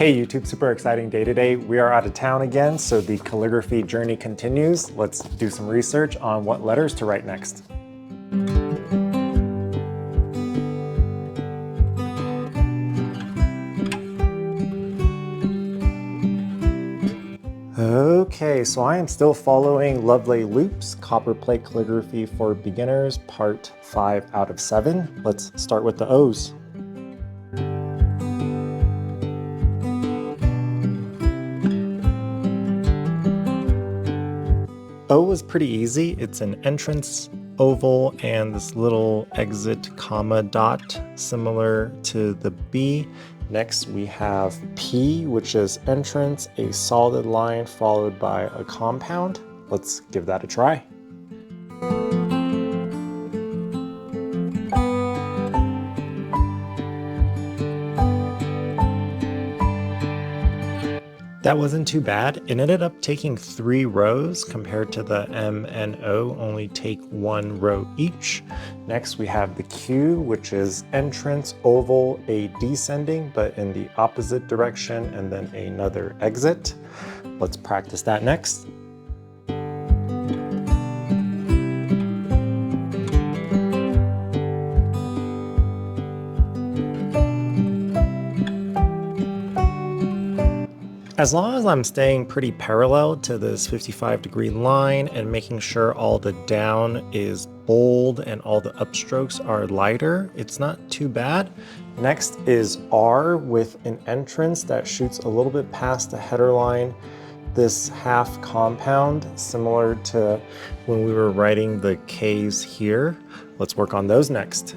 Hey YouTube, super exciting day today. We are out of town again, so the calligraphy journey continues. Let's do some research on what letters to write next. Okay, so I am still following Lovely Loops, Copperplate Calligraphy for Beginners, part 5 out of 7. Let's start with the O's. O was pretty easy. It's an entrance oval and this little exit comma dot similar to the B. Next we have P, which is entrance, a solid line followed by a compound. Let's give that a try. That wasn't too bad. It ended up taking 3 rows compared to the M and O only take 1 row each. Next we have the Q, which is entrance, oval, a descending, but in the opposite direction, and then another exit. Let's practice that next. As long as I'm staying pretty parallel to this 55-degree line and making sure all the down is bold and all the upstrokes are lighter, it's not too bad. Next is R with an entrance that shoots a little bit past the header line. This half compound, similar to when we were writing the K's here. Let's work on those next.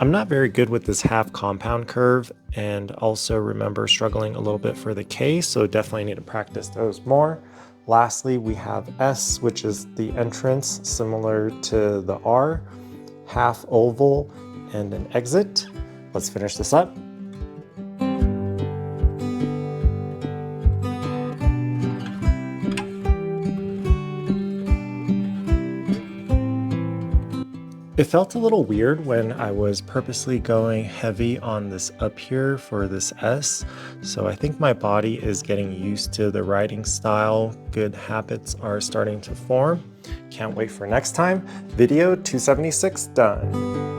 I'm not very good with this half compound curve, and also remember struggling a little bit for the K, so definitely need to practice those more. Lastly, we have S, which is the entrance similar to the R, half oval and an exit. Let's finish this up. It felt a little weird when I was purposely going heavy on this up here for this S, so I think my body is getting used to the writing style. Good habits are starting to form. Can't wait for next time. Video 276 done.